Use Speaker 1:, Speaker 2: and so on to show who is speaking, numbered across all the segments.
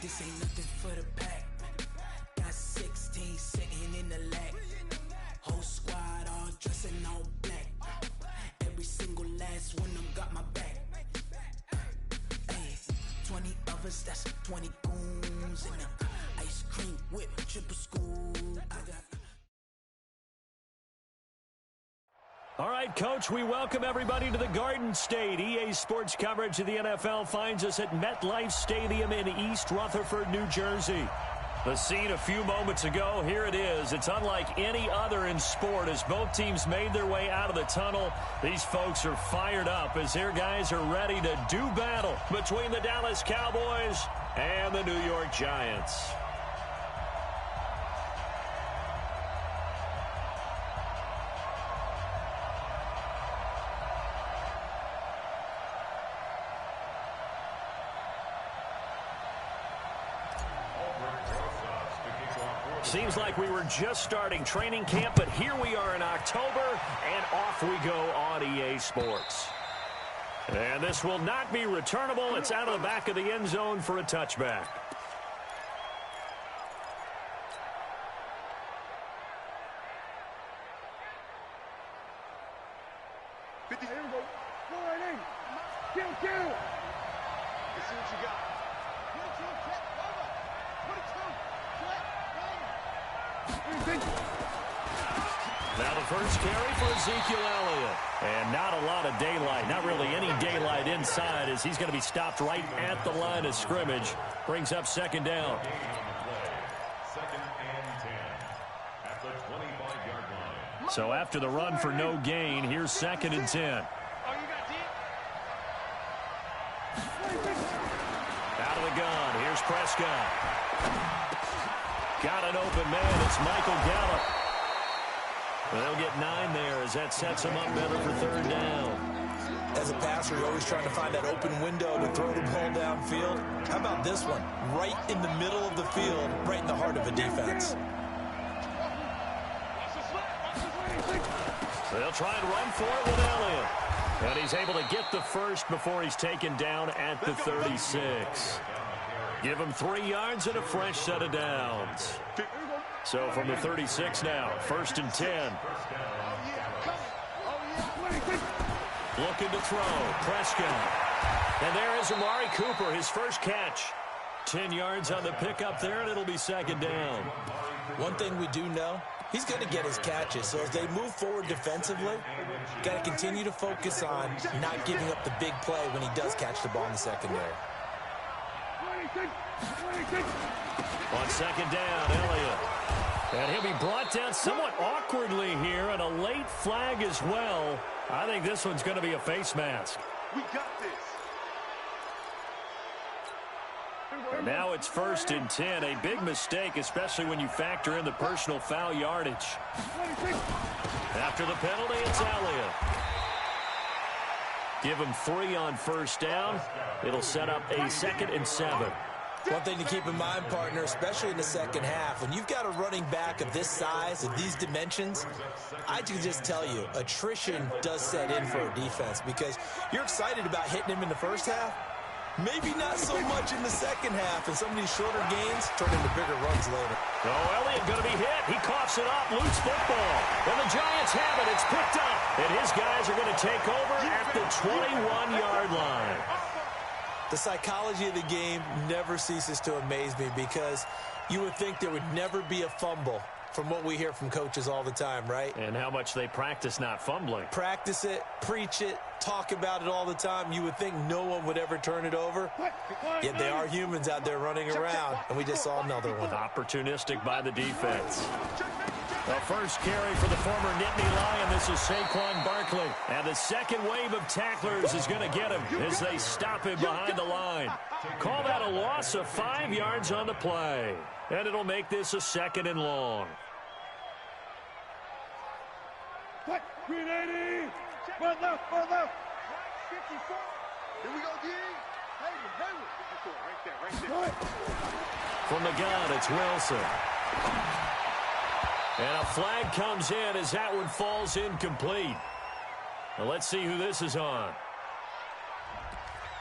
Speaker 1: This ain't nothing for the pack. Got 16 sitting in the lag. Whole squad all dressing all black. Every single last one of them got my back. Ay, 20 of us, that's 20 goons. And the ice cream whip, triple scoop. I got...
Speaker 2: All right, Coach, we welcome everybody to the Garden State. EA Sports coverage of the NFL finds us at MetLife Stadium in East Rutherford, New Jersey. The scene a few moments ago, here it is. It's unlike any other in sport as both teams made their way out of the tunnel. These folks are fired up as their guys are ready to do battle between the Dallas Cowboys and the New York Giants. Seems like we were just starting training camp, but here we are in October, and off we go on EA Sports. And this will not be returnable. It's out of the back of the end zone for a touchback.
Speaker 3: Here we go. Go right in. Kill. Let's see what you got.
Speaker 2: Now the first carry for Ezekiel Elliott. And not a lot of daylight, not really any daylight inside as he's going to be stopped right at the line of scrimmage. Brings up second down.
Speaker 4: Second and 10 at the 25-yard line.
Speaker 2: So after the run for no gain, here's second and 10. Out of the gun, here's Prescott. Got an open man, it's Michael Gallup. They'll get 9 there as that sets him up better for third down.
Speaker 5: As a passer, you're always trying to find that open window to throw the ball downfield. How about this one? Right in the middle of the field, right in the heart of a defense.
Speaker 2: They'll try and run for it with Elliott. And he's able to get the first before he's taken down at the 36. Give him 3 yards and a fresh set of downs. So from the 36 now, first and 10. Looking to throw, Prescott. And there is Amari Cooper, his first catch. 10 yards on the pickup there, and it'll be second down.
Speaker 5: One thing we do know, he's going to get his catches. So as they move forward defensively, got to continue to focus on not giving up the big play when he does catch the ball in the secondary.
Speaker 2: On second down, Elliott. And he'll be brought down somewhat awkwardly here, and a late flag as well. I think this one's going to be a face mask.
Speaker 3: We got this.
Speaker 2: And now it's first and 10. A big mistake, especially when you factor in the personal foul yardage. After the penalty, it's Elliott. Give him 3 on first down. It'll set up a second and 7.
Speaker 5: One thing to keep in mind, partner, especially in the second half, when you've got a running back of this size, of these dimensions, I can just tell you, attrition does set in for a defense because you're excited about hitting him in the first half. Maybe not so much in the second half, and some of these shorter gains turn into bigger runs later.
Speaker 2: Oh, Elliott going to be hit. He coughs it up, loose football. And the Giants have it. It's picked up. And his guys are going to take over at the 21-yard line.
Speaker 5: The psychology of the game never ceases to amaze me because you would think there would never be a fumble from what we hear from coaches all the time, right?
Speaker 2: And how much they practice not fumbling.
Speaker 5: Practice it, preach it, talk about it all the time. You would think no one would ever turn it over. Yet they are humans out there running around, and we just saw another one.
Speaker 2: Opportunistic by the defense. The first carry for the former Nittany Lion. This is Saquon Barkley. And the second wave of tacklers is going to get him as they stop him behind the line. Call that a loss of 5 yards on the play. And it'll make this a second and long.
Speaker 3: Green 80. Front left. 54. Here we go, D. Hayward. Right there.
Speaker 2: From the gun, it's Wilson. And a flag comes in as that one falls incomplete. Now let's see who this is on.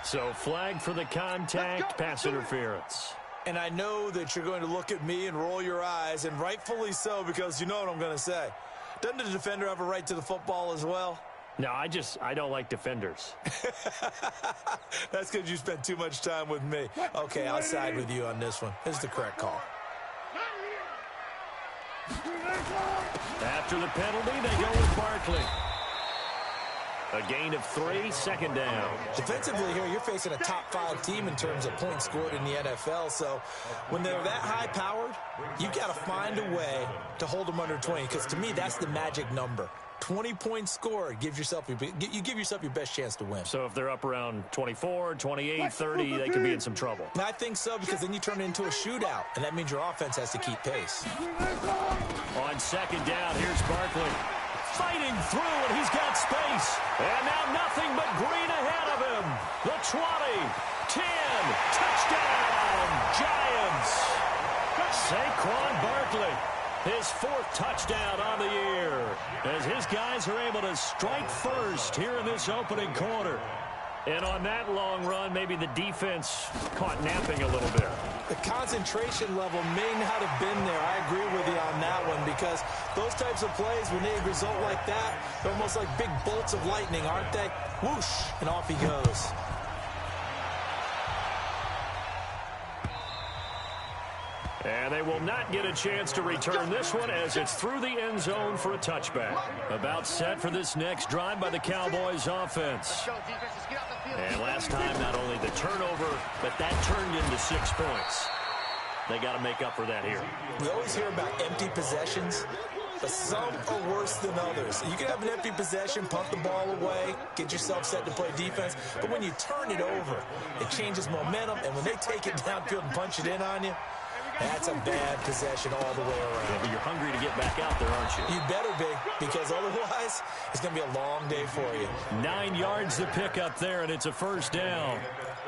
Speaker 2: So flag for the contact, pass interference.
Speaker 5: And I know that you're going to look at me and roll your eyes, and rightfully so, because you know what I'm going to say. Doesn't the defender have a right to the football as well?
Speaker 2: No, I don't like defenders.
Speaker 5: That's because you spent too much time with me. Okay, I'll side with you on this one. This is the correct call.
Speaker 2: After the penalty, they go with Barkley. A gain of 3, second down.
Speaker 5: Defensively here, you're facing a top-5 team in terms of points scored in the NFL. So when they're that high-powered, you've got to find a way to hold them under 20. Because to me, that's the magic number. 20 points scored gives yourself you give yourself your best chance to win.
Speaker 2: So if they're up around 24, 28, 30, they could be in some trouble.
Speaker 5: I think so, because then you turn it into a shootout, and that means your offense has to keep pace.
Speaker 2: On second down, here's Barkley. Fighting through, and he's got space. And now nothing but green ahead of him. The 20, 10, touchdown, Giants. Saquon Barkley, his 4th touchdown on the year, as his guys are able to strike first here in this opening quarter. And on that long run, maybe the defense caught napping a little bit.
Speaker 5: The concentration level may not have been there. I agree with you on that one, because those types of plays, when they result like that, they're almost like big bolts of lightning, aren't they? Whoosh, and off he goes.
Speaker 2: And they will not get a chance to return this one, as it's through the end zone for a touchback. About set for this next drive by the Cowboys offense. And last time, not only the turnover, but that turned into 6 points. They got to make up for that here.
Speaker 5: We always hear about empty possessions, but some are worse than others. You can have an empty possession, punt the ball away, get yourself set to play defense, but when you turn it over, it changes momentum, and when they take it downfield and punch it in on you, that's a bad possession all the way around.
Speaker 2: Yeah, but you're hungry to get back out there, aren't you?
Speaker 5: You better be, because otherwise, it's going to be a long day for you.
Speaker 2: 9 yards to pick up there, and it's a first down.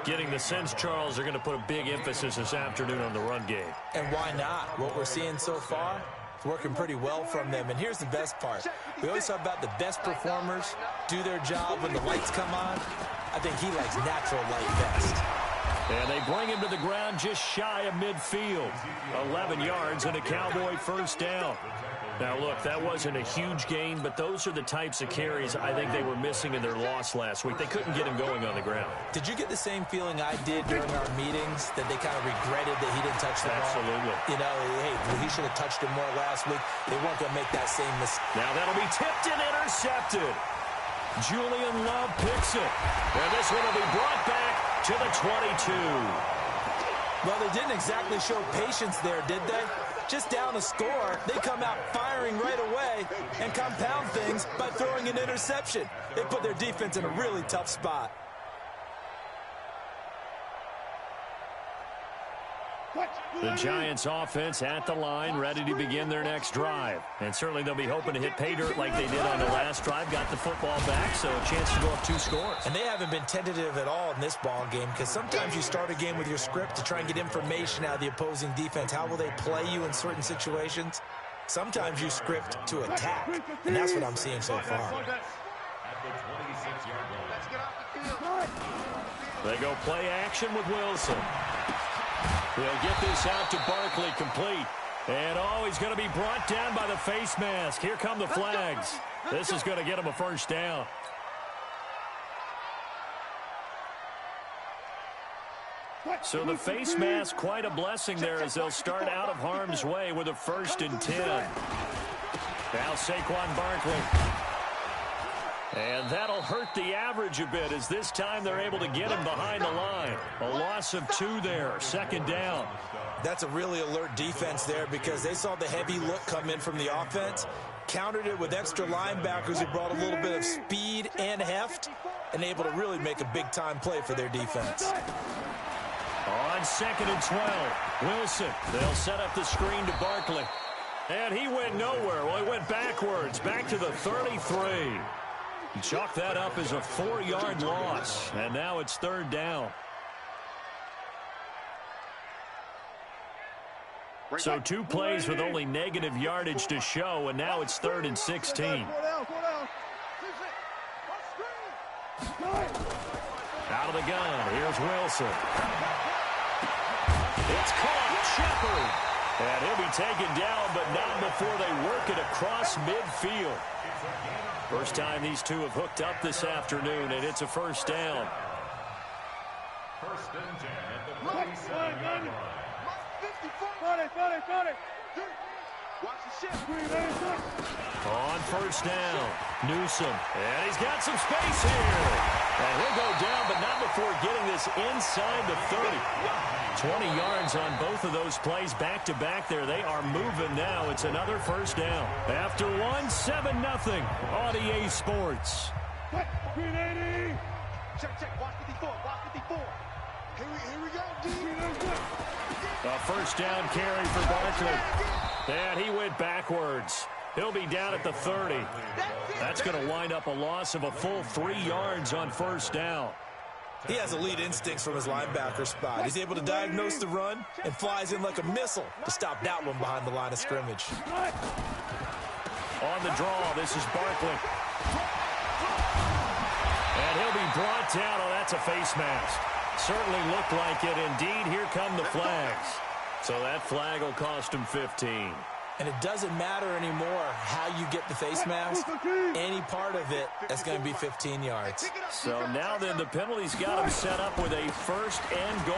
Speaker 2: Getting the sense Charles are going to put a big emphasis this afternoon on the run game.
Speaker 5: And why not? What we're seeing so far, it's working pretty well from them. And here's the best part. We always talk about the best performers do their job when the lights come on. I think he likes natural light best.
Speaker 2: And they bring him to the ground just shy of midfield. 11 yards and a Cowboy first down. Now, look, that wasn't a huge gain, but those are the types of carries I think they were missing in their loss last week. They couldn't get him going on the ground.
Speaker 5: Did you get the same feeling I did during our meetings, that they kind of regretted that he didn't touch the ball?
Speaker 2: Absolutely.
Speaker 5: You know, hey, he should have touched it more last week. They weren't going to make that same mistake.
Speaker 2: Now that'll be tipped and intercepted. Julian Love picks it. And this one will be brought back to the 22.
Speaker 5: Well, they didn't exactly show patience there, did they? Just down a score, they come out firing right away and compound things by throwing an interception. They put their defense in a really tough spot.
Speaker 2: The Giants offense at the line, ready to begin their next drive. And certainly they'll be hoping to hit pay dirt like they did on the last drive. Got the football back, so a chance to go up 2 scores.
Speaker 5: And they haven't been tentative at all in this ball game, because sometimes you start a game with your script to try and get information out of the opposing defense. How will they play you in certain situations? Sometimes you script to attack, and that's what I'm seeing so far.
Speaker 2: They go play action with Wilson. They'll get this out to Barkley, complete. And, oh, he's going to be brought down by the face mask. Here come the flags. This is going to get him a first down. So the face mask, quite a blessing there, as they'll start out of harm's way with a 1st and 10. Now Saquon Barkley. And that'll hurt the average a bit, as this time they're able to get him behind the line. A loss of 2 there, 2nd down.
Speaker 5: That's a really alert defense there, because they saw the heavy look come in from the offense, countered it with extra linebackers who brought a little bit of speed and heft, and able to really make a big-time play for their defense.
Speaker 2: On 2nd and 12, Wilson. They'll set up the screen to Barkley. And he went nowhere. Well, he went backwards, back to the 33. Chalk that up as a 4-yard loss, and now it's 3rd down. So 2 plays with only negative yardage to show, and now it's 3rd and 16. Out of the gun, here's Wilson. It's caught. Shepard. And he'll be taken down, but not before they work it across midfield. First time these two have hooked up this afternoon, and it's a first down.
Speaker 4: First and 10 at the 47-yard line.
Speaker 3: Got it. Watch the shit.
Speaker 2: On first down, Newsom. And he's got some space here. And he'll go down, but not before getting this inside the 30. 20 yards on both of those plays back-to-back there. They are moving now. It's another first down. After one, 7-0 on EA Sports.
Speaker 3: Green 80. Check. Watch 54. Here we go.
Speaker 2: A first down carry for Barkley. And he went backwards. He'll be down at the 30. That's going to wind up a loss of a full 3 yards on first down.
Speaker 5: He has elite instincts from his linebacker spot. He's able to diagnose the run and flies in like a missile to stop that one behind the line of scrimmage.
Speaker 2: On the draw, this is Barkley. And he'll be brought down. Oh, that's a face mask. Certainly looked like it. Indeed, here come the flags. So that flag will cost him 15.
Speaker 5: And it doesn't matter anymore how you get the face mask. Any part of it, that's going to be 15 yards.
Speaker 2: So now then, the penalty's got him set up with a first and goal.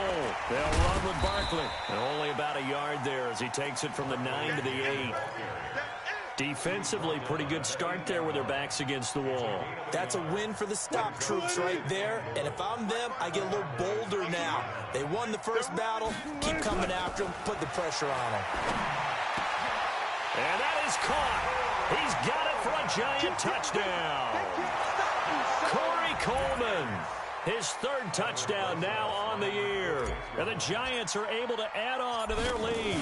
Speaker 2: They'll run with Barkley. And only about a yard there as he takes it from the 9 to the 8. Defensively, pretty good start there with their backs against the wall.
Speaker 5: That's a win for the stop troops right there. And if I'm them, I get a little bolder now. They won the first battle. Keep coming after them. Put the pressure on them.
Speaker 2: And that is caught. He's got it for a giant touchdown. Corey Coleman, his third touchdown now on the year. And the Giants are able to add on to their lead.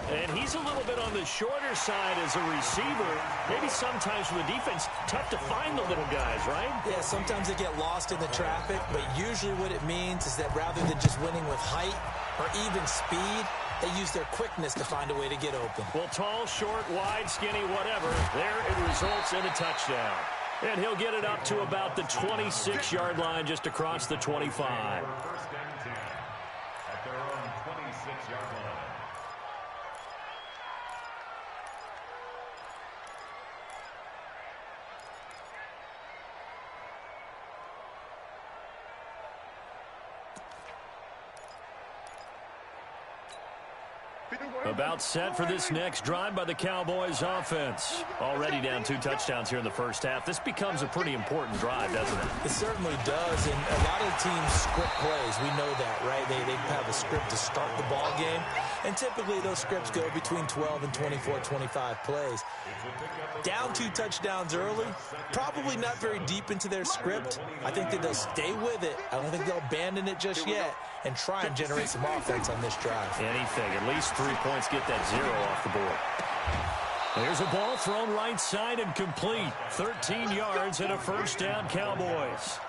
Speaker 2: And he's a little bit on the shorter side as a receiver. Maybe sometimes for the defense, tough to find the little guys, right?
Speaker 5: Yeah, sometimes they get lost in the traffic, but usually what it means is that rather than just winning with height or even speed, they use their quickness to find a way to get open.
Speaker 2: Well, tall, short, wide, skinny, whatever, there it results in a touchdown. And he'll get it up to about the 26-yard line just across the 25.
Speaker 4: First and 10 at their own 26-yard line.
Speaker 2: About set for this next drive by the Cowboys offense. Already down 2 touchdowns here in the first half. This becomes a pretty important drive, doesn't it?
Speaker 5: It certainly does, and a lot of teams script plays. We know that, right? They have a script to start the ball game, and typically those scripts go between 12 and 24, 25 plays. Down 2 touchdowns early, probably not very deep into their script. I think that they'll stay with it. I don't think they'll abandon it just yet and try and generate some offense on this drive.
Speaker 2: Anything, at least 3 points, get that 0 off the board. There's a ball thrown right side and complete. 13 yards and a first down, Cowboys.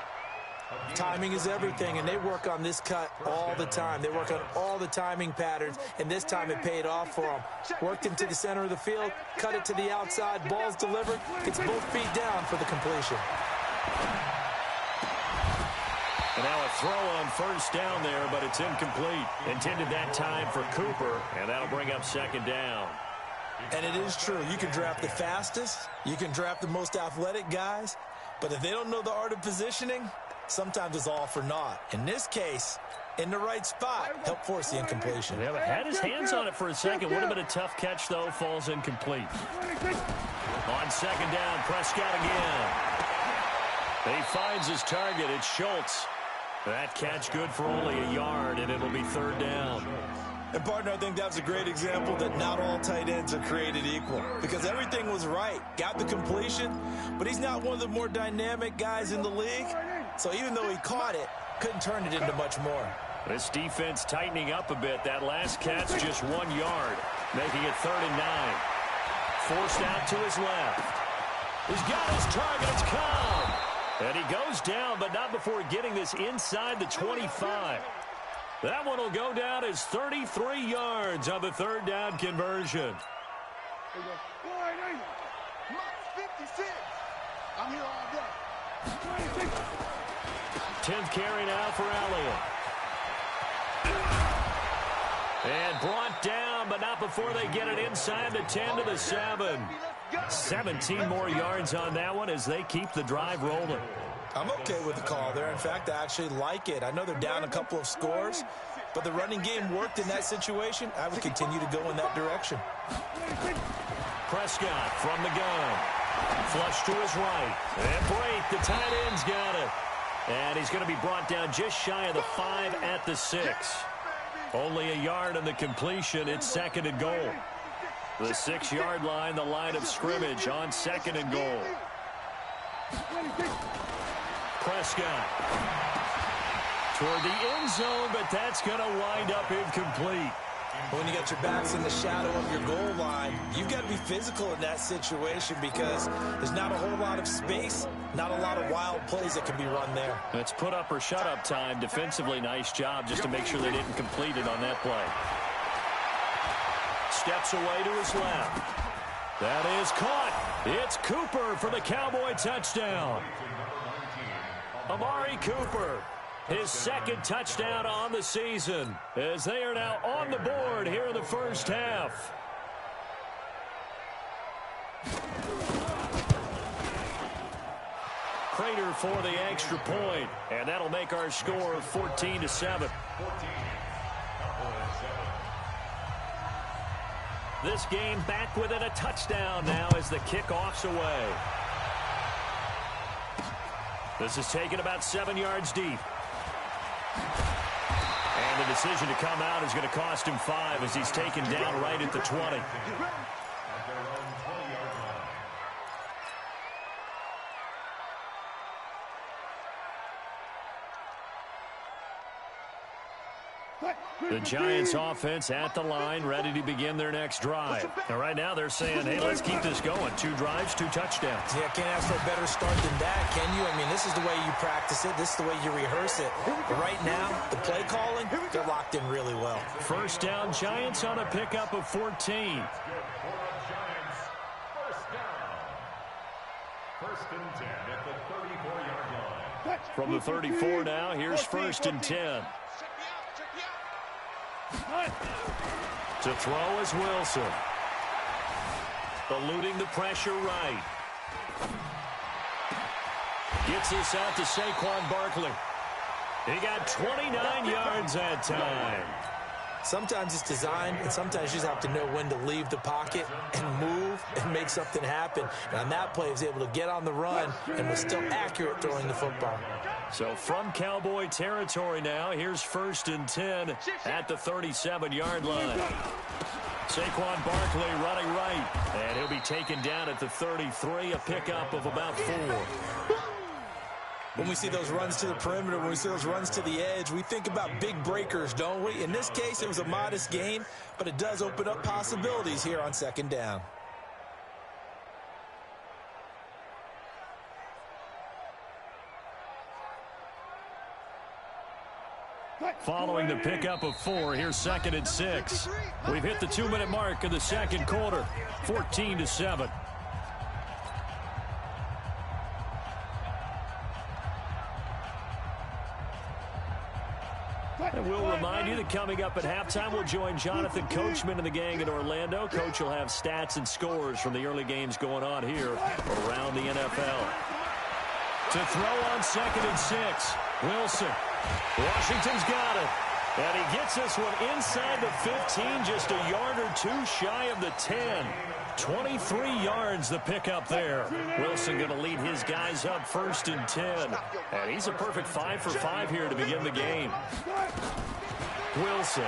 Speaker 5: Timing is everything, and they work on this cut all the time. They work on all the timing patterns, and this time it paid off for them. Worked into the center of the field, cut it to the outside, ball's delivered, gets both feet down for the completion.
Speaker 2: And now a throw on first down there, but it's incomplete. Intended that time for Cooper, and that'll bring up second down.
Speaker 5: And it is true. You can draft the fastest, you can draft the most athletic guys, but if they don't know the art of positioning, sometimes it's all for naught. In this case, in the right spot, help force the incompletion.
Speaker 2: Yeah, but had his hands on it for a second. Would have been a tough catch, though. Falls incomplete. On second down, Prescott again. He finds his target. It's Schultz. That catch good for only a yard, and it'll be third down.
Speaker 5: And, partner, I think that was a great example that not all tight ends are created equal because everything was right. Got the completion, but he's not one of the more dynamic guys in the league. So even though he caught it, couldn't turn it into much more.
Speaker 2: This defense tightening up a bit. That last catch just 1 yard, making it 3rd and 9. Forced out to his left. He's got his target. It's Cobb. And he goes down, but not before getting this inside the 25. That one will go down as 33 yards on the third down conversion.
Speaker 3: 56. I'm here all day.
Speaker 2: 10th carry now for Elliott. And brought down, but not before they get it inside the 10 to the 7. 17 more yards on that one as they keep the drive rolling.
Speaker 5: I'm okay with the call there. In fact, I actually like it. I know they're down a couple of scores, but the running game worked in that situation. I would continue to go in that direction.
Speaker 2: Prescott from the gun. Flush to his right. And Brate, the tight end's got it. And he's going to be brought down just shy of the 5 at the 6. Only a yard on the completion. It's 2nd and goal. The 6-yard line, the line of scrimmage on 2nd and goal. Prescott toward the end zone, but that's going to wind up incomplete.
Speaker 5: When you got your backs in the shadow of your goal line, you've got to be physical in that situation because there's not a whole lot of space, not a lot of wild plays that can be run there.
Speaker 2: It's put up or shut up time. Defensively, nice job just to make sure they didn't complete it on that play. Steps away to his left. That is caught. It's Cooper for the Cowboy touchdown. Amari Cooper, his 2nd touchdown on the season, as they are now on the board here in the first half. Crater for the extra point, and that'll make our score 14-7. This game back within a touchdown now as the kickoff's away. This is taken about 7 yards deep. And the decision to come out is going to cost him 5 as he's taken down right at the 20. The Giants offense at the line, ready to begin their next drive. And right now they're saying, hey, let's keep this going. 2 drives, 2 touchdowns.
Speaker 5: Yeah, can't ask for a better start than that, can you? I mean, this is the way you practice it. This is the way you rehearse it. But right now, the play calling, they're locked in really well.
Speaker 2: First down, Giants on a pickup of 14.
Speaker 4: First and 10 at the 34-yard line.
Speaker 2: From the 34 now, here's 1st and 10. To throw is Wilson. Eluding the pressure right. Gets this out to Saquon Barkley. He got 29 yards that time.
Speaker 5: Sometimes it's designed, and sometimes you just have to know when to leave the pocket and move and make something happen. And on that play, he was able to get on the run and was still accurate throwing the football.
Speaker 2: So from Cowboy territory now, here's 1st and 10 at the 37-yard line. Saquon Barkley running right, and he'll be taken down at the 33, a pickup of about 4.
Speaker 5: When we see those runs to the perimeter, when we see those runs to the edge, we think about big breakers, don't we? In this case, it was a modest gain, but it does open up possibilities here on 2nd down.
Speaker 2: Following the pickup of 4, here's 2nd and 6. We've hit the 2-minute mark of the 2nd quarter, 14-7. And we'll remind you that coming up at halftime, we'll join Jonathan Coachman and the gang in Orlando. Coach will have stats and scores from the early games going on here around the NFL. To throw on 2nd and 6, Wilson. Washington's got it. And he gets this one inside the 15, just a yard or 2 shy of the 10. 23 yards the pickup there. Wilson going to lead his guys up 1st and 10. And he's a perfect 5 for 5 here to begin the game. Wilson.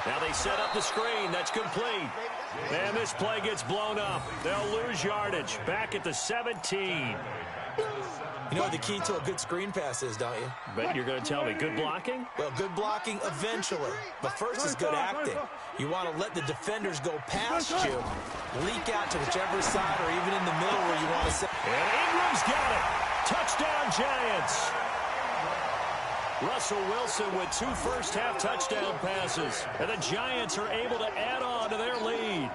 Speaker 2: Now they set up the screen. That's complete. And this play gets blown up. They'll lose yardage. Back at the 17.
Speaker 5: You know what the key to a good screen pass is, don't you?
Speaker 2: Bet you're going to tell me. Good blocking?
Speaker 5: Well, good blocking eventually. But first is good acting. You want to let the defenders go past you, leak out to whichever side or even in the middle where you want to set.
Speaker 2: And Ingram's got it. Touchdown, Giants. Russell Wilson with 2 first-half touchdown passes. And the Giants are able to add on to their lead.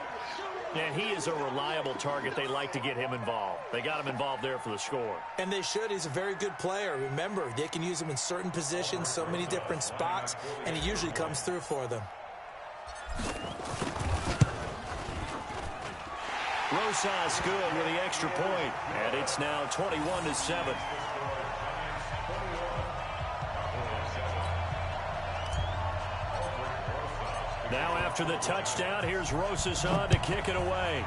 Speaker 2: And he is a reliable target. They like to get him involved. They got him involved there for the score.
Speaker 5: And they should. He's a very good player. Remember, they can use him in certain positions, so many different spots, and he usually comes through for them.
Speaker 2: Rosas good with the extra point, and it's now 21-7. Now after the touchdown, here's Rosas on to kick it away.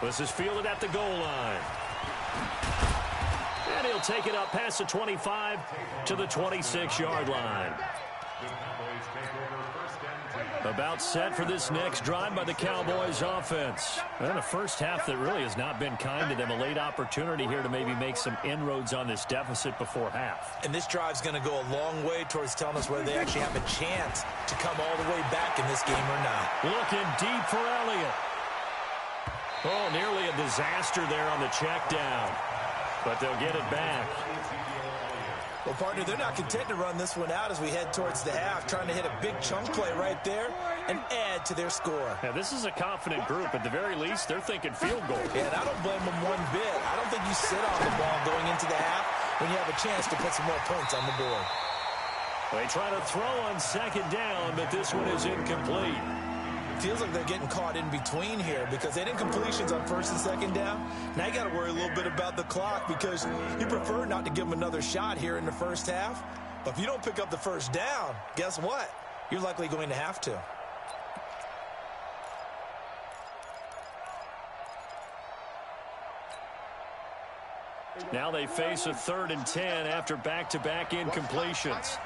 Speaker 2: This is fielded at the goal line. And he'll take it up past the 25 to the 26-yard line. About set for this next drive by the Cowboys offense. And a first half that really has not been kind to them. A late opportunity here to maybe make some inroads on this deficit before half.
Speaker 5: And this drive's going to go a long way towards telling us whether they actually have a chance to come all the way back in this game or not.
Speaker 2: Looking deep for Elliott. Oh, nearly a disaster there on the check down. But they'll get it back.
Speaker 5: Well, partner, they're not content to run this one out as we head towards the half, trying to hit a big chunk play right there and add to their score.
Speaker 2: Now, this is a confident group. At the very least, they're thinking field goal.
Speaker 5: Yeah, and I don't blame them one bit. I don't think you sit on the ball going into the half when you have a chance to put some more points on the board.
Speaker 2: They try to throw on second down, but this one is incomplete.
Speaker 5: Feels like they're getting caught in between here because they didn't completions on first and second down. Now you got to worry a little bit about the clock because you prefer not to give them another shot here in the first half. But if you don't pick up the first down, guess what? You're likely going to have to.
Speaker 2: Now they face a 3rd and 10 after back-to-back incompletions.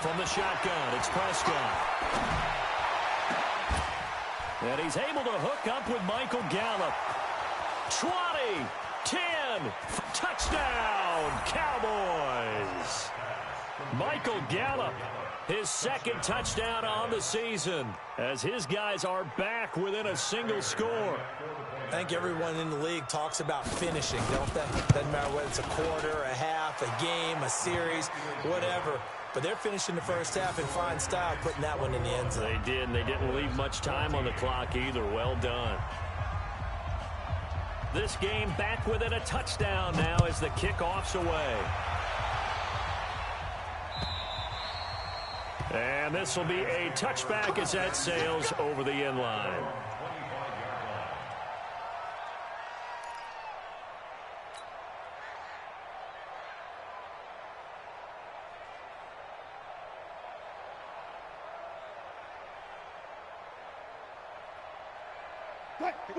Speaker 2: From the shotgun, it's Prescott. And he's able to hook up with Michael Gallup. 20, 10, touchdown, Cowboys. Michael Gallup, his 2nd touchdown on the season, as his guys are back within a single score.
Speaker 5: I think everyone in the league talks about finishing, don't they? Doesn't matter whether it's a quarter, a half, a game, a series, whatever. But they're finishing the first half in fine style, putting that one in the end zone.
Speaker 2: They did, and they didn't leave much time on the clock either. Well done. This game back within a touchdown now as the kickoff's away. And this will be a touchback as that sails over the end line.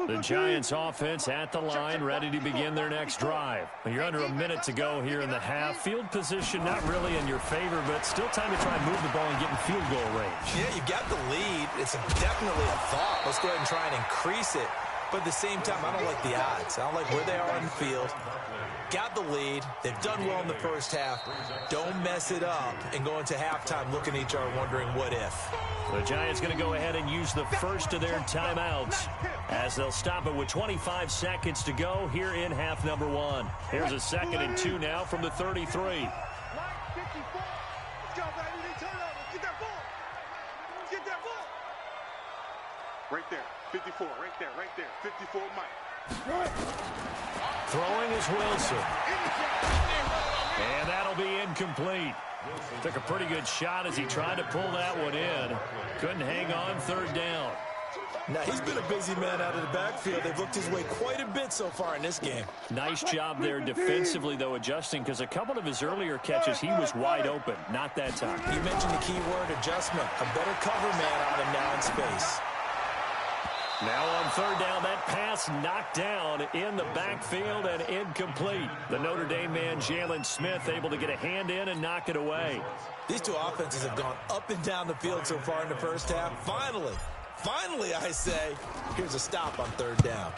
Speaker 2: The Giants offense at the line, ready to begin their next drive. You're under a minute to go here in the half. Field position not really in your favor, but still time to try and move the ball and get in field goal range.
Speaker 5: Yeah, you got the lead. It's definitely a thought. Let's go ahead and try and increase it. But at the same time, I don't like the odds. I don't like where they are on the field. Got the lead. They've done well in the first half. Don't mess it up and go into halftime looking at each other wondering what if.
Speaker 2: The Giants going to go ahead and use the first of their timeouts as they'll stop it with 25 seconds to go here in half number 1. Here's a 2nd and 2 now from the 33.
Speaker 3: Right there, 54, right there, 54 Mike.
Speaker 2: Throwing is Wilson. And that'll be incomplete. Took a pretty good shot as he tried to pull that one in. Couldn't hang on 3rd down.
Speaker 5: Now, he's been a busy man out of the backfield. They've looked his way quite a bit so far in this game.
Speaker 2: Nice job there defensively, though, adjusting, because a couple of his earlier catches, he was wide open. Not that time.
Speaker 5: You mentioned the key word, adjustment. A better cover man on him now in space.
Speaker 2: Now on 3rd down, that pass knocked down in the backfield and incomplete. The Notre Dame man, Jalen Smith, able to get a hand in and knock it away.
Speaker 5: These two offenses have gone up and down the field so far in the first half. Finally, I say, here's a stop on 3rd down.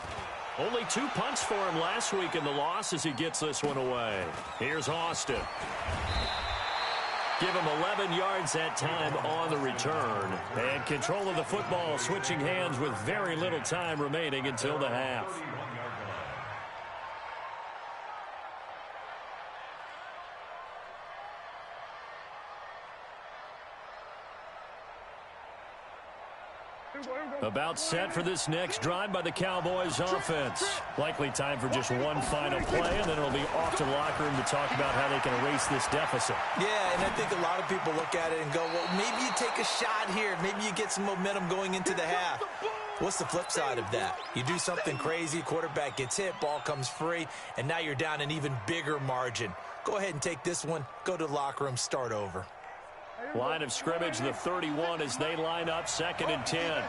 Speaker 2: Only 2 punts for him last week in the loss as he gets this one away. Here's Austin. Give him 11 yards that time on the return. And control of the football, switching hands with very little time remaining until the half. About set for this next drive by the Cowboys offense. Likely time for just one final play, and then it'll be off to the locker room to talk about how they can erase this deficit.
Speaker 5: Yeah, and I think a lot of people look at it and go, well, maybe you take a shot here. Maybe you get some momentum going into the half. What's the flip side of that? You do something crazy, quarterback gets hit, ball comes free, and now you're down an even bigger margin. Go ahead and take this one, go to the locker room, start over.
Speaker 2: Line of scrimmage, the 31 as they line up, 2nd and 10.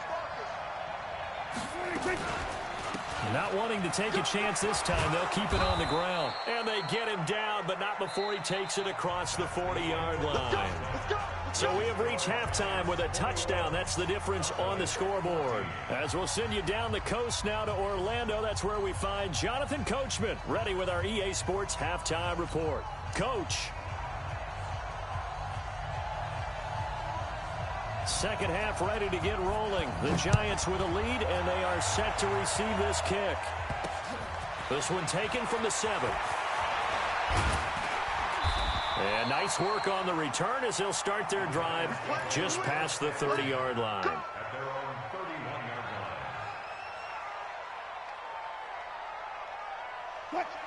Speaker 2: Not wanting to take a chance this time, they'll keep it on the ground. And they get him down, but not before he takes it across the 40-yard line. So we have reached halftime with a touchdown. That's the difference on the scoreboard. As we'll send you down the coast now to Orlando, that's where we find Jonathan Coachman, ready with our EA Sports halftime report. Coach. Second half ready to get rolling. The Giants with a lead, and they are set to receive this kick. This one taken from the 7. And nice work on the return as they'll start their drive just past the 30-yard line.
Speaker 4: At their own 31-yard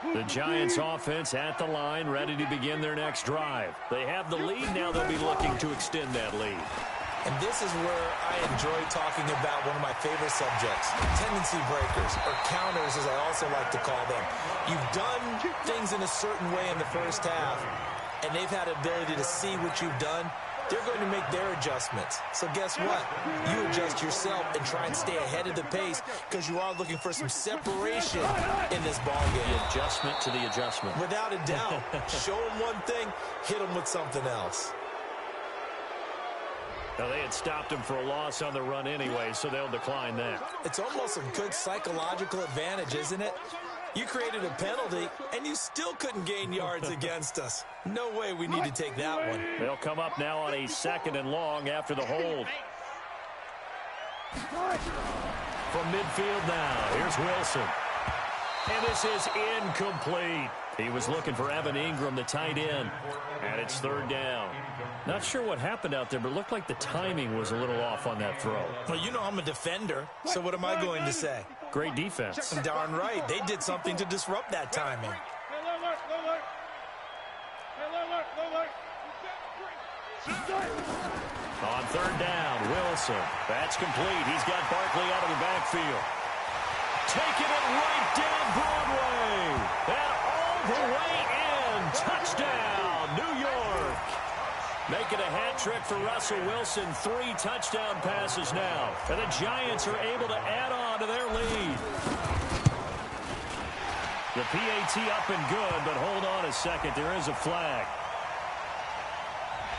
Speaker 4: line.
Speaker 2: The Giants offense at the line, ready to begin their next drive. They have the lead. Now they'll be looking to extend that lead.
Speaker 5: And this is where I enjoy talking about one of my favorite subjects, tendency breakers, or counters as I also like to call them. You've done things in a certain way in the first half, and they've had ability to see what you've done. They're going to make their adjustments. So guess what? You adjust yourself and try and stay ahead of the pace because you are looking for some separation in this ballgame.
Speaker 2: The adjustment to the adjustment.
Speaker 5: Without a doubt. Show them one thing, hit them with something else.
Speaker 2: Now, they had stopped him for a loss on the run anyway, so they'll decline that.
Speaker 5: It's almost a good psychological advantage, isn't it? You created a penalty, and you still couldn't gain yards against us. No way we need to take that one.
Speaker 2: They'll come up now on a 2nd and long after the hold. From midfield now, here's Wilson. And this is incomplete. He was looking for Evan Ingram, the tight end, and it's 3rd down. Not sure what happened out there, but it looked like the timing was a little off on that throw.
Speaker 5: Well, you know I'm a defender, so what am I going to say?
Speaker 2: Great defense.
Speaker 5: Darn right. They did something to disrupt that timing.
Speaker 2: On 3rd down, Wilson. That's complete. He's got Barkley out of the backfield. Taking it right down Broadway. And all the way in. Touchdown, New York. Making a hat trick for Russell Wilson. 3 touchdown passes now. And the Giants are able to add on to their lead. The PAT up and good, but hold on a second. There is a flag.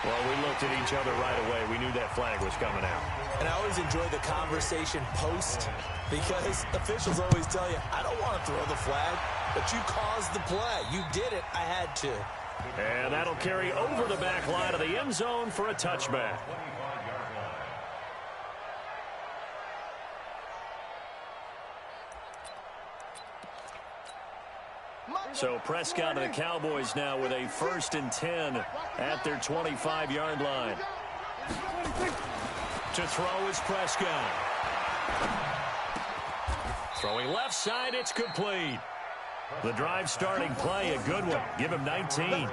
Speaker 2: Well, we looked at each other right away. We knew that flag was coming out.
Speaker 5: And I always enjoy the conversation post because officials always tell you, I don't want to throw the flag, but you caused the play. You did it. I had to.
Speaker 2: And that'll carry over the back line of the end zone for a touchback. So Prescott and the Cowboys now with a 1st and 10 at their 25-yard line. To throw is Prescott. Throwing left side, it's complete. The drive starting play, a good one. Give him 19.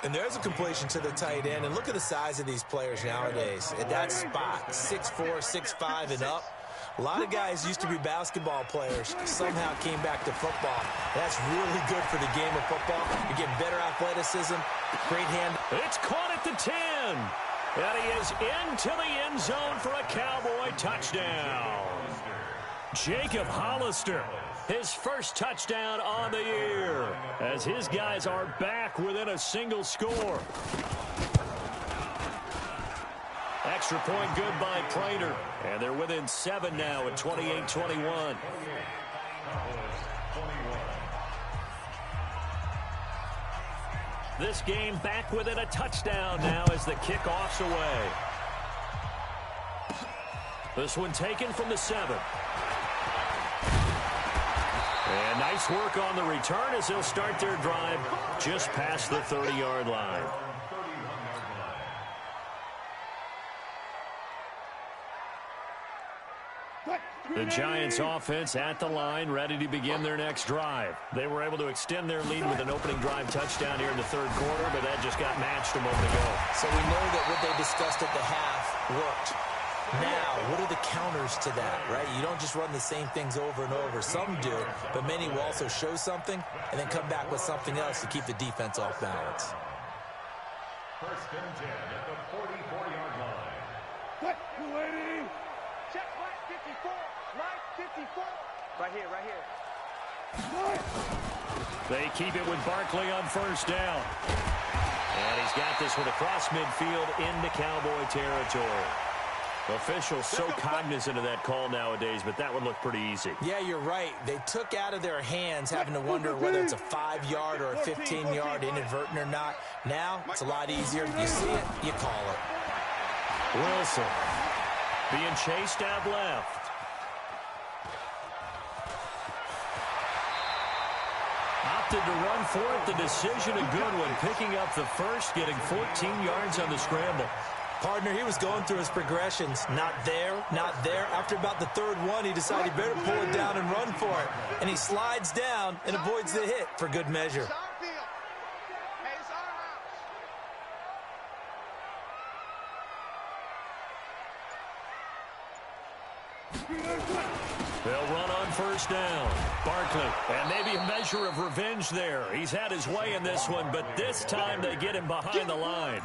Speaker 5: And there's a completion to the tight end. And look at the size of these players nowadays. At that spot, 6'4", 6'5", and up. A lot of guys used to be basketball players, somehow came back to football. That's really good for the game of football. You're getting better athleticism, great hand.
Speaker 2: It's caught at the 10. And he is into the end zone for a Cowboy touchdown. Jacob Hollister, his first touchdown on the year, as his guys are back within a single score. Extra point good by Prater. And they're within 7 now at 28-21. This game back within a touchdown now as the kickoff's away. This one taken from the 7. And nice work on the return as they'll start their drive just past the 30-yard line. The Giants offense at the line, ready to begin their next drive. They were able to extend their lead with an opening drive touchdown here in the third quarter, but that just got matched a moment ago.
Speaker 5: So we know that what they discussed at the half worked. Now, what are the counters to that, right? You don't just run the same things over and over. Some do, but many will also show something and then come back with something else to keep the defense off balance.
Speaker 4: First and 10 at the 44-yard line.
Speaker 3: What? You ready?
Speaker 6: Check line 54. Line 54. Right here, right here.
Speaker 3: What?
Speaker 2: They keep it with Barkley on first down. And he's got this one across midfield into Cowboy territory. Officials so cognizant of that call nowadays, but that one looked pretty easy.
Speaker 5: Yeah, you're right. They took out of their hands having to wonder whether it's a 5-yard or a 15-yard inadvertent or not. Now, it's a lot easier. You see it, you call it.
Speaker 2: Wilson being chased out left. Opted to run for it. The decision a good one. Picking up the first, getting 14 yards on the scramble.
Speaker 5: Partner, he was going through his progressions. Not there, not there. After about the third one, he decided he better pull it down and run for it. And he slides down and avoids the hit for good measure.
Speaker 2: They'll run on first down. Barkley, and maybe a measure of revenge there. He's had his way in this one, but this time they get him behind the line.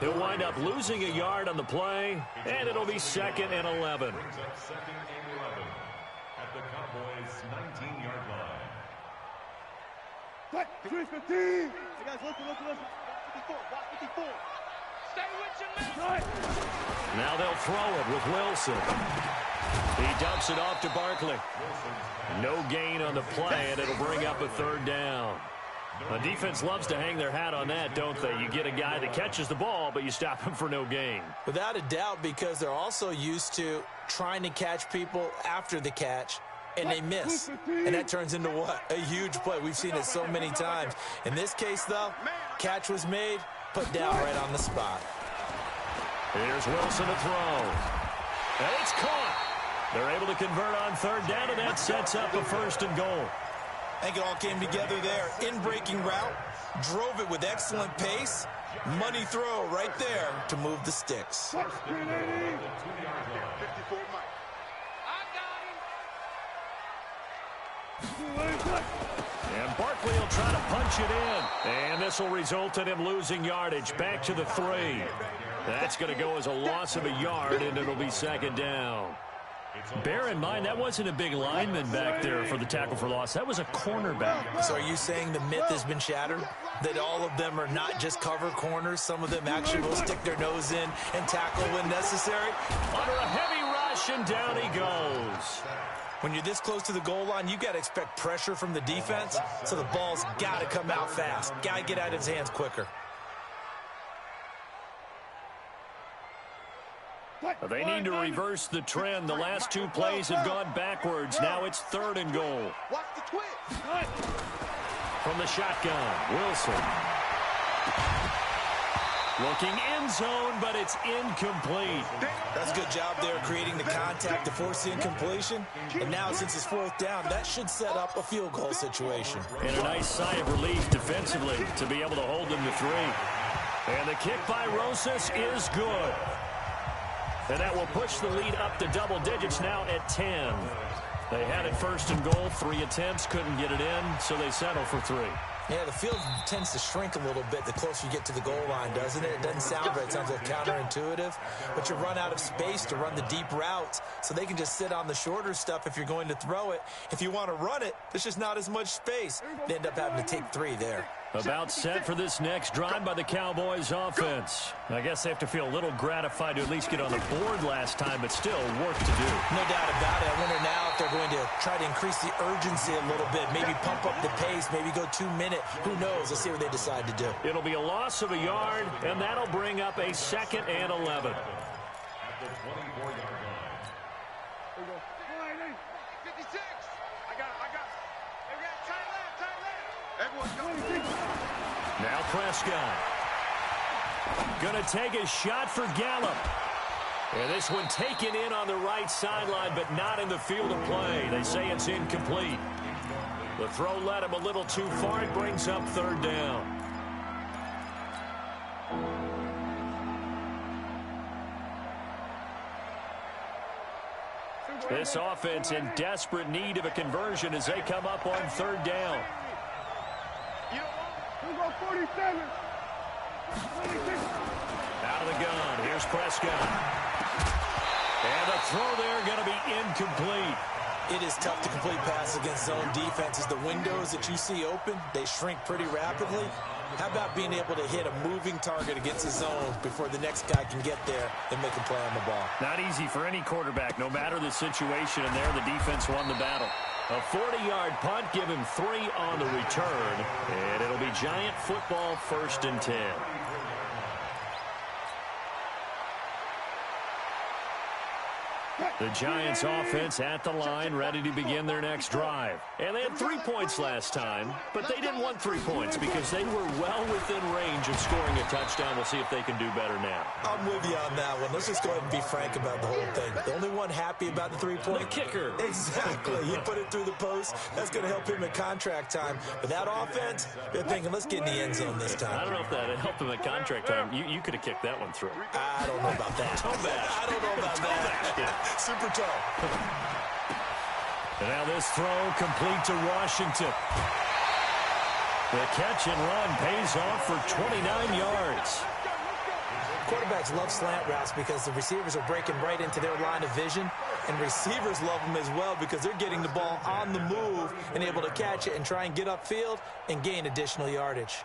Speaker 2: He'll wind up losing a yard on the play, and it'll be 2nd and 11.
Speaker 4: Brings up 2nd and 11 at the Cowboys' 19-yard line.
Speaker 3: What? 315. Hey guys, listen. 54. Block 54.
Speaker 6: Stay with your man.
Speaker 3: Right.
Speaker 2: Now they'll throw it with Wilson. He dumps it off to Barkley. No gain on the play, and it'll bring up a 3rd down. The defense loves to hang their hat on that, don't they? You get a guy that catches the ball, but you stop him for no gain.
Speaker 5: Without a doubt, because they're also used to trying to catch people after the catch, and they miss. And that turns into what? A huge play. We've seen it so many times. In this case, though, catch was made, put down right on the spot.
Speaker 2: Here's Wilson to throw. And it's caught. They're able to convert on 3rd down, and that sets up a 1st and goal.
Speaker 5: I think it all came together there. In-breaking route, drove it with excellent pace. Money throw right there to move the sticks.
Speaker 3: 54 Mike.
Speaker 6: I got him.
Speaker 2: And Barkley will try to punch it in. And this will result in him losing yardage. Back to the 3. That's going to go as a loss of a yard, and it'll be 2nd down. Bear in mind, that wasn't a big lineman back there for the tackle for loss. That was a cornerback.
Speaker 5: So are you saying the myth has been shattered? That all of them are not just cover corners? Some of them actually will stick their nose in and tackle when necessary?
Speaker 2: Under a heavy rush, and down he goes.
Speaker 5: When you're this close to the goal line, you got to expect pressure from the defense, so the ball's got to come out fast. Got to get out of his hands quicker.
Speaker 2: They need to reverse the trend. The last 2 plays have gone backwards. Now it's 3rd and goal.
Speaker 3: Watch the twitch.
Speaker 2: From the shotgun, Wilson. Looking end zone, but it's incomplete.
Speaker 5: That's a good job there creating the contact to force the incompletion. And now since it's 4th down, that should set up a field goal situation.
Speaker 2: And a nice sigh of relief defensively to be able to hold them to 3. And the kick by Rosas is good. And that will push the lead up to double digits now at 10. They had it 1st and goal, 3 attempts, couldn't get it in, so they settle for 3.
Speaker 5: Yeah, the field tends to shrink a little bit the closer you get to the goal line, doesn't it? It doesn't sound right. It sounds like counterintuitive. But you run out of space to run the deep routes, so they can just sit on the shorter stuff if you're going to throw it. If you want to run it, there's just not as much space. They end up having to take 3 there.
Speaker 2: About set for this next drive by the Cowboys offense. I guess they have to feel a little gratified to at least get on the board last time, but still work to do.
Speaker 5: No doubt about it. I wonder now if they're going to try to increase the urgency a little bit, maybe pump up the pace, maybe go 2-minute. Who knows? Let's see what they decide to do.
Speaker 2: It'll be a loss of a yard, and that'll bring up a 2nd and 11.
Speaker 4: At the 24-yard line.
Speaker 3: There you go.
Speaker 6: 56. I got him. Hey, we got tight left.
Speaker 3: Everyone go.
Speaker 2: Now Prescott. Gonna take a shot for Gallup. And this one taken in on the right sideline, but not in the field of play. They say it's incomplete. The throw led him a little too far. It brings up third down. This offense in desperate need of a conversion as they come up on third down. Out of the gun. Here's Prescott. And the throw there going to be incomplete.
Speaker 5: It is tough to complete passes against zone defenses. The windows that you see open, they shrink pretty rapidly. How about being able to hit a moving target against the zone before the next guy can get there and make a play on the ball?
Speaker 2: Not easy for any quarterback, no matter the situation, and there the defense won the battle. A 40-yard punt, give him 3 on the return, and it'll be Giant football, 1st and 10. The Giants offense at the line, ready to begin their next drive. And they had 3 points last time, but they didn't want 3 points because they were well within range of scoring a touchdown. We'll see if they can do better now.
Speaker 5: I'm with you on that one. Let's just go ahead and be frank about the whole thing. The only one happy about the 3-point?
Speaker 2: The kicker.
Speaker 5: Exactly. He put it through the post. That's going to help him at contract time. But that offense, they're thinking, let's get in the end zone this time.
Speaker 2: I don't know if that helped him at contract time. You could have kicked that one through.
Speaker 5: I don't know about that. I don't know about that.
Speaker 2: Yeah.
Speaker 5: Super toe.
Speaker 2: And now this throw complete to Washington. The catch and run pays off for 29 yards.
Speaker 5: Quarterbacks love slant routes because the receivers are breaking right into their line of vision, and receivers love them as well because they're getting the ball on the move and able to catch it and try and get upfield and gain additional yardage.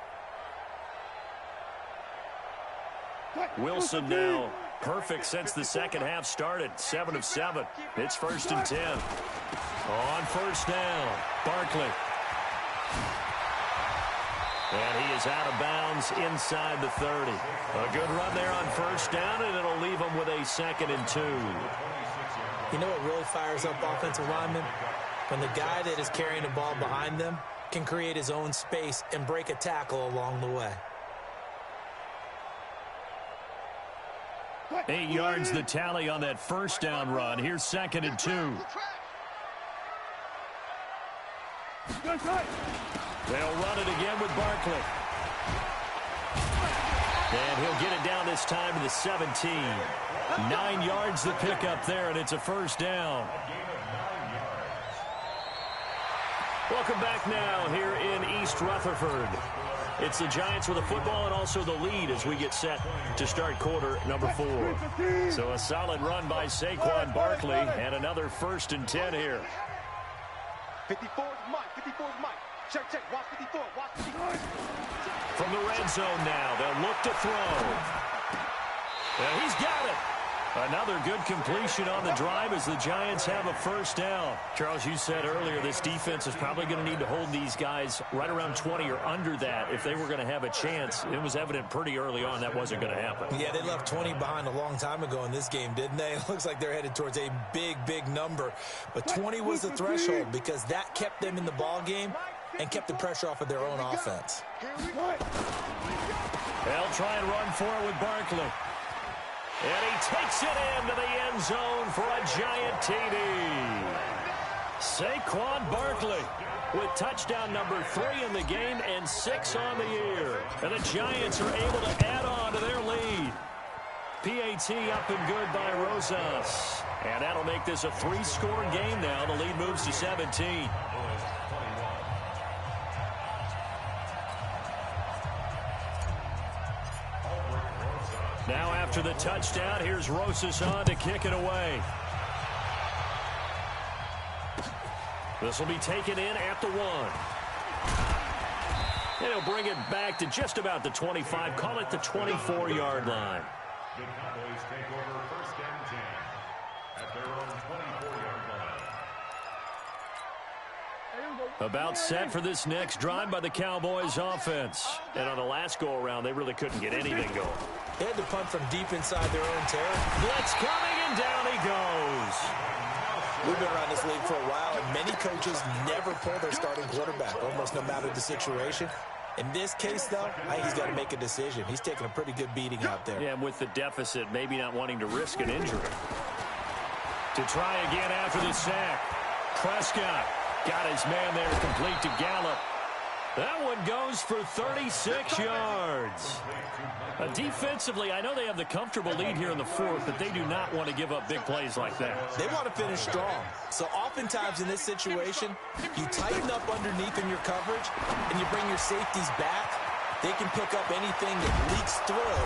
Speaker 2: Wilson now perfect since the second half started. 7 of 7. It's 1st and 10. On first down, Barkley. And he is out of bounds inside the 30. A good run there on first down, and it'll leave him with a 2nd and 2.
Speaker 5: You know what really fires up offensive linemen? When the guy that is carrying the ball behind them can create his own space and break a tackle along the way.
Speaker 2: 8 yards the tally on that first down run. Here's 2nd and 2. They'll run it again with Barkley. And he'll get it down this time to the 17. 9 yards the pickup there, and it's a first down. Welcome back now here in East Rutherford. It's the Giants with a football and also the lead as we get set to start quarter number 4. So a solid run by Saquon Barkley and another 1st and 10 here.
Speaker 6: 54 is Mike. 54 is Mike. Check. Watch 54. Watch 54.
Speaker 2: From the red zone now, they'll look to throw. And he's got it. Another good completion on the drive as the Giants have a first down. Charles, you said earlier this defense is probably going to need to hold these guys right around 20 or under that if they were going to have a chance. It was evident pretty early on that wasn't going to happen.
Speaker 5: Yeah, they left 20 behind a long time ago in this game, didn't they? It looks like they're headed towards a big number. But 20 was the threshold because that kept them in the ball game and kept the pressure off of their own offense.
Speaker 2: They'll try and run for it with Barkley. And he takes it into the end zone for a Giant TD. Saquon Barkley with touchdown number 3 in the game and 6 on the year. And the Giants are able to add on to their lead. PAT up and good by Rosas. And that'll make this a 3-score game now. The lead moves to 17. Now after the touchdown, here's Rosas on to kick it away. This will be taken in at the 1. And he'll bring it back to just about the 25, call it the 24-yard line.
Speaker 4: The Cowboys take over 1st and 10 at their own 24-yard line.
Speaker 2: About set for this next drive by the Cowboys offense. And on the last go-around, they really couldn't get anything going.
Speaker 5: They had to punt from deep inside their own territory.
Speaker 2: Blitz coming, and down he goes.
Speaker 5: We've been around this league for a while, and many coaches never pull their starting quarterback, almost no matter the situation. In this case, though, I think he's got to make a decision. He's taking a pretty good beating out there.
Speaker 2: Yeah, and with the deficit, maybe not wanting to risk an injury. To try again after the sack. Prescott got his man there complete to Gallup. That one goes for 36 yards. Defensively, I know they have the comfortable lead here in the fourth, but they do not want to give up big plays like that.
Speaker 5: They want to finish strong. So oftentimes in this situation, you tighten up underneath in your coverage, and you bring your safeties back. They can pick up anything that leaks through.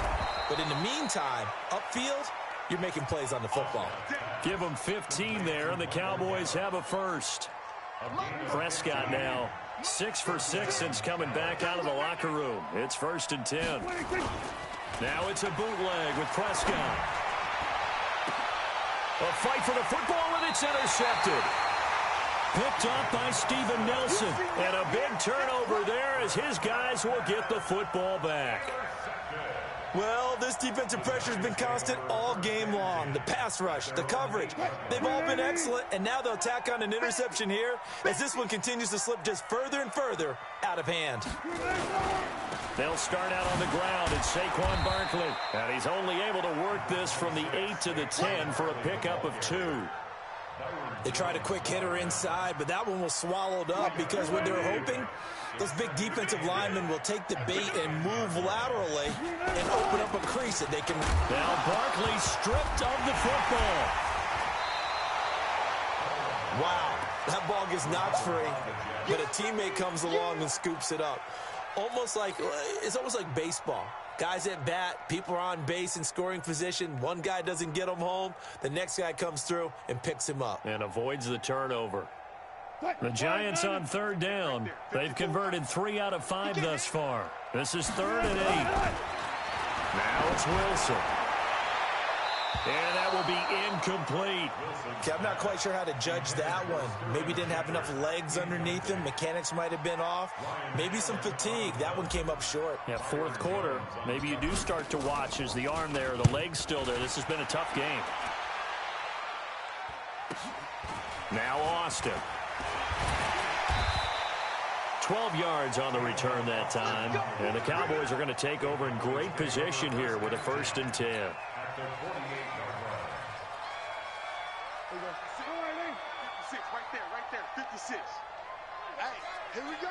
Speaker 5: But in the meantime, upfield, you're making plays on the football.
Speaker 2: Give them 15 there, and the Cowboys have a first. Prescott now 6 for 6 since coming back out of the locker room. It's 1st and 10. Now it's a bootleg with Prescott. A fight for the football, and it's intercepted. Picked up by Steven Nelson. And a big turnover there as his guys will get the football back.
Speaker 5: Well, this defensive pressure has been constant all game long. The pass rush, the coverage, they've all been excellent, and now they'll tack on an interception here as this one continues to slip just further and further out of hand.
Speaker 2: They'll start out on the ground at Saquon Barkley, and he's only able to work this from the 8 to the 10 for a pickup of 2.
Speaker 5: They tried a quick hitter inside, but that one was swallowed up because what they're hoping, those big defensive linemen will take the bait and move laterally and open up a crease that they can.
Speaker 2: Now Barkley stripped of the football.
Speaker 5: Wow, that ball gets knocked free, but a teammate comes along and scoops it up. It's almost like baseball. Guys at bat, people are on base in scoring position. One guy doesn't get him home. The next guy comes through and picks him up.
Speaker 2: And avoids the turnover. The Giants on 3rd down. They've converted 3 out of 5 thus far. This is 3rd and 8. Now it's Wilson. And that will be incomplete.
Speaker 5: Okay, I'm not quite sure how to judge that one. Maybe didn't have enough legs underneath him. Mechanics might have been off. Maybe some fatigue. That one came up short.
Speaker 2: Yeah, 4th quarter. Maybe you do start to watch as the arm there, the leg's still there. This has been a tough game. Now Austin. 12 yards on the return that time. And the Cowboys are going to take over in great position here with a 1st and 10.
Speaker 6: Right there, 56. Hey, here we go.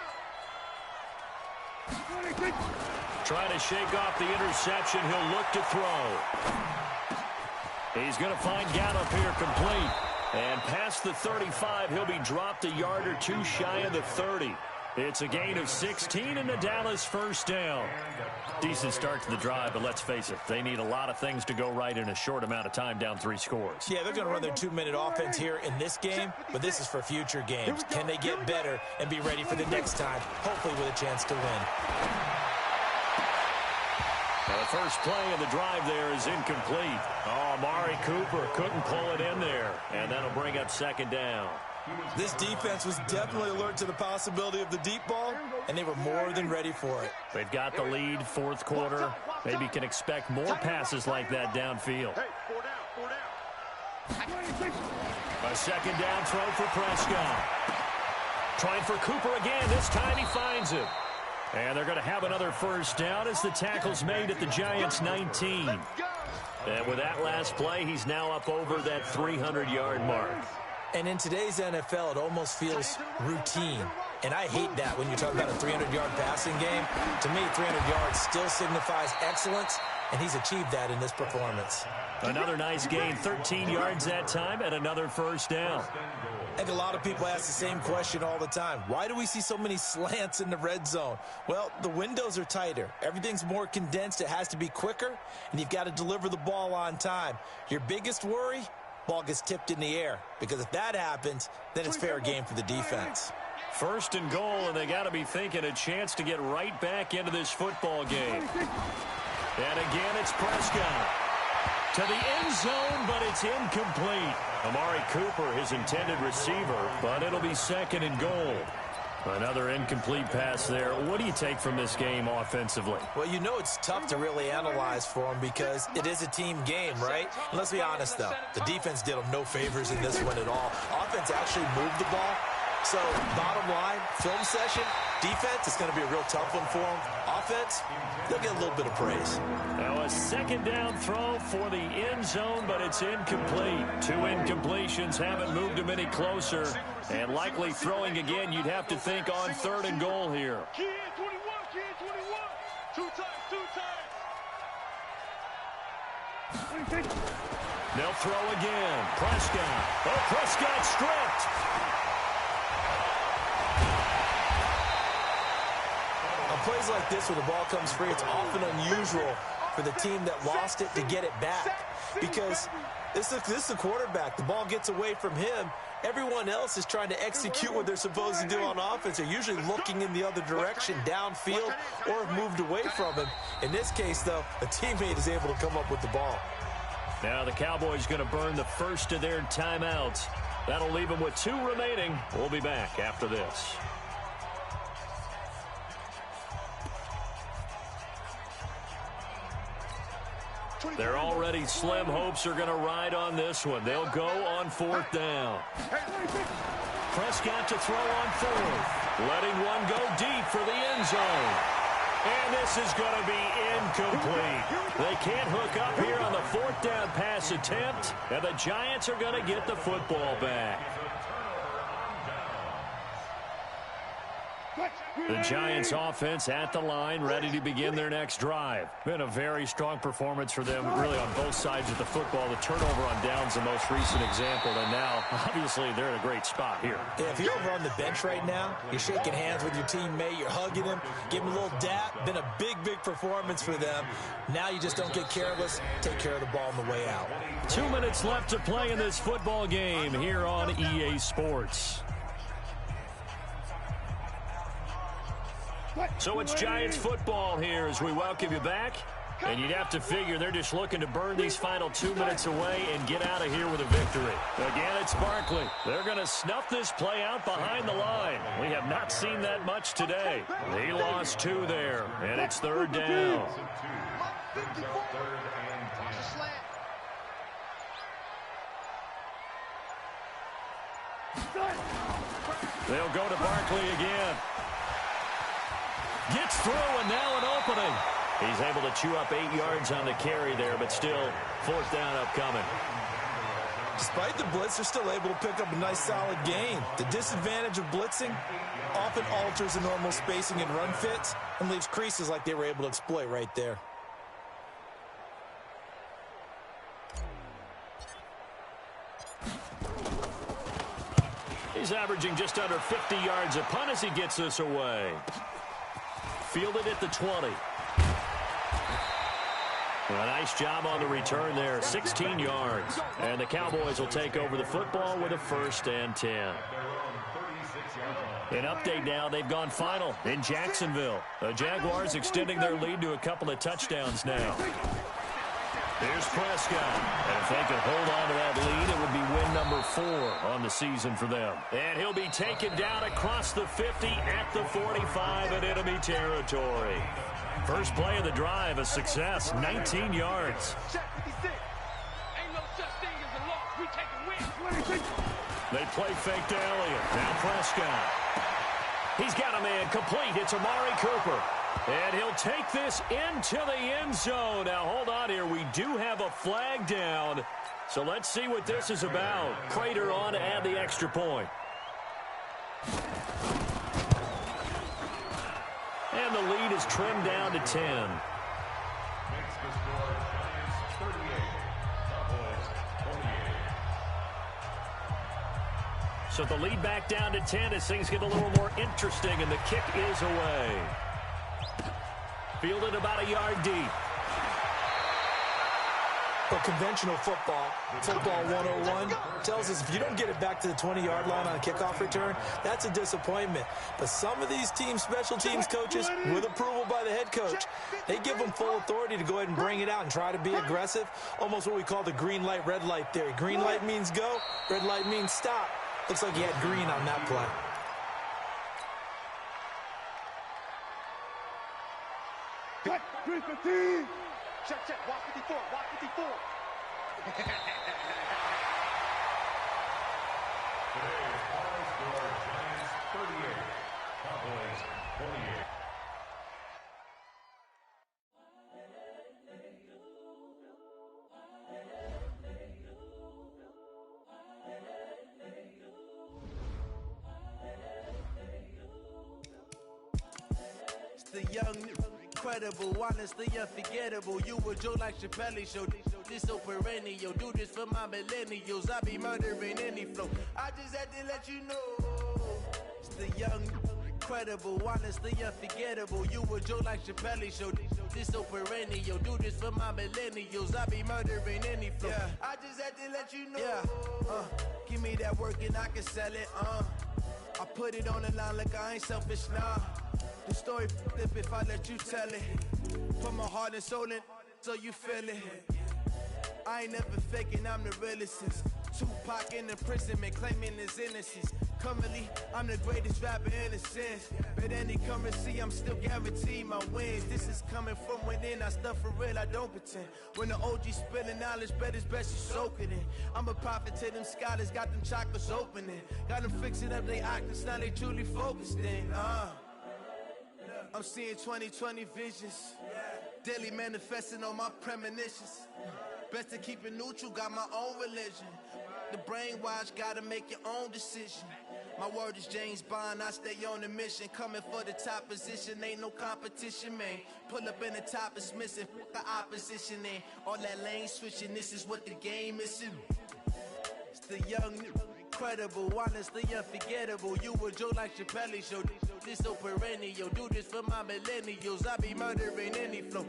Speaker 2: Trying to shake off the interception. He'll look to throw. He's going to find Gallup here complete. And past the 35, he'll be dropped a yard or 2 shy of the 30. It's a gain of 16 and the Dallas 1st down. Decent start to the drive, but let's face it, they need a lot of things to go right in a short amount of time, down 3 scores.
Speaker 5: Yeah, they're going to run their 2-minute offense here in this game, but this is for future games. Can they get better and be ready for the next time, hopefully with a chance to win?
Speaker 2: The first play of the drive there is incomplete. Oh, Amari Cooper couldn't pull it in there, and that'll bring up 2nd down.
Speaker 5: This defense was definitely alert to the possibility of the deep ball, and they were more than ready for it.
Speaker 2: They've got the lead, 4th quarter. Maybe can expect more passes like that downfield.
Speaker 6: Hey, 4 down.
Speaker 2: A 2nd down throw for Prescott. Trying for Cooper again. This time he finds him. And they're going to have another 1st down as the tackle's made at the Giants' 19. And with that last play, he's now up over that 300-yard mark.
Speaker 5: And in today's NFL, it almost feels routine. And I hate that when you talk about a 300-yard passing game. To me, 300 yards still signifies excellence, and he's achieved that in this performance.
Speaker 2: Another nice gain, 13 yards that time, and another 1st down.
Speaker 5: I think a lot of people ask the same question all the time. Why do we see so many slants in the red zone? Well, the windows are tighter. Everything's more condensed. It has to be quicker, and you've got to deliver the ball on time. Your biggest worry? Ball gets tipped in the air, because if that happens, then it's fair game for the defense.
Speaker 2: 1st and goal, and they got to be thinking a chance to get right back into this football game. And again, it's Prescott. To the end zone, but it's incomplete. Amari Cooper, his intended receiver, but it'll be 2nd and goal. Another incomplete pass there. What do you take from this game offensively?
Speaker 5: Well, you know it's tough to really analyze for them because it is a team game, right? And let's be honest, though. The defense did them no favors in this one at all. Offense actually moved the ball, So, bottom line, film session, defense, it's going to be a real tough one for them. Offense, they'll get a little bit of praise.
Speaker 2: Now a second down throw for the end zone, but it's incomplete. 2 incompletions haven't moved him any closer. And likely throwing again, you'd have to think on 3rd and goal here.
Speaker 6: Key in 21, key in 21. 2 times, 2 times.
Speaker 2: They'll throw again. Prescott. Oh, Prescott stripped.
Speaker 5: On plays like this where the ball comes free, it's often unusual for the team that lost it to get it back. Because this is the quarterback. The ball gets away from him. Everyone else is trying to execute what they're supposed to do on offense. They're usually looking in the other direction, downfield, or have moved away from him. In this case, though, a teammate is able to come up with the ball.
Speaker 2: Now the Cowboys going to burn the first of their timeouts. That'll leave them with 2 remaining. We'll be back after this. They're already slim hopes are going to ride on this one. They'll go on 4th down. Prescott to throw on 4th. Letting one go deep for the end zone. And this is going to be incomplete. They can't hook up here on the 4th down pass attempt. And the Giants are going to get the football back. The Giants offense at the line, ready to begin their next drive. Been a very strong performance for them, really on both sides of the football. The turnover on downs, the most recent example, and now, obviously, they're in a great spot here.
Speaker 5: Yeah, if you're over on the bench right now, you're shaking hands with your teammate, you're hugging him, give him a little dap. Been a big performance for them. Now you just don't get careless. Take care of the ball on the way out.
Speaker 2: 2 minutes left to play in this football game here on EA Sports. So it's Giants football here as we welcome you back. And you'd have to figure they're just looking to burn these final 2 minutes away and get out of here with a victory. Again, it's Barkley. They're going to snuff this play out behind the line. We have not seen that much today. He lost 2 there, and it's 3rd down. They'll go to Barkley again. Gets through, and now an opening. He's able to chew up 8 yards on the carry there, but still 4th down upcoming.
Speaker 5: Despite the blitz, they're still able to pick up a nice solid gain. The disadvantage of blitzing often alters the normal spacing and run fits and leaves creases like they were able to exploit right there.
Speaker 2: He's averaging just under 50 yards a punt as he gets this away. Fielded at the 20. A nice job on the return there, 16 yards. And the Cowboys will take over the football with a 1st and 10. An update now, they've gone final in Jacksonville. The Jaguars extending their lead to a couple of touchdowns now. Here's Prescott. And if they can hold on to that lead, it would be win number 4 on the season for them. And he'll be taken down across the 50 at the 45 in enemy territory. First play of the drive, a success, 19 yards. They play fake to Elliott. Now Prescott. He's got a man complete. It's Amari Cooper. And he'll take this into the end zone. Now, hold on here. We do have a flag down. So let's see what this is about. Prater on to add the extra point. And the lead is trimmed down to 10.
Speaker 4: Makes the score Giants 38, Cowboys 28.
Speaker 2: So the lead back down to 10 as things get a little more interesting, and the kick is away. Fielded about a yard deep.
Speaker 5: But conventional football 101, tells us if you don't get it back to the 20-yard line on a kickoff return, that's a disappointment. But some of these special teams coaches, with approval by the head coach, they give them full authority to go ahead and bring it out and try to be aggressive, almost what we call the green light, red light theory. Green light means go, red light means stop. Looks like he had green on that play.
Speaker 3: Cut, 315.
Speaker 6: Check, walk 54, walk 54.
Speaker 4: Today's final score, Giants
Speaker 1: The young, incredible, honestly unforgettable. You a Joe like Chappelle show. This so perennial. Do this for my millennials. I be murdering any flow. I just had to let you know. It's the young, incredible, honestly unforgettable. You a Joe like Chappelle show. This so perennial. Do this for my millennials. I be murdering any flow. Yeah. I just had to let you know. Yeah. Give me that work and I can sell it. I put it on the line like I ain't selfish, nah. The story flip if I let you tell it. Put my heart and soul in so you feel it. I ain't never faking, I'm the realest since Tupac in imprisonment, claiming his innocence. Currently, I'm the greatest rapper in a sense. But any currency, I'm still guaranteed my wins. This is coming from within, I stuff for real, I don't pretend. When the OG spilling knowledge, bet it's best you soak it in. I'm a prophet to them scholars, got them chakras opening. Got them fixing up they octaves, now they truly focused in. I'm seeing 2020 visions. Daily manifesting on my premonitions. Best to keep it neutral, got my own religion. The brainwash, gotta make your own decision. My word is James Bond, I stay on the mission. Coming for the top position, ain't no competition, man. Pull up in the top is missing, the opposition in. All that lane switching, this is what the game is. It's the young, incredible, honestly unforgettable. You a Joe like Chappelle show. This so perennial. Do this for my millennials. I be murdering any flow.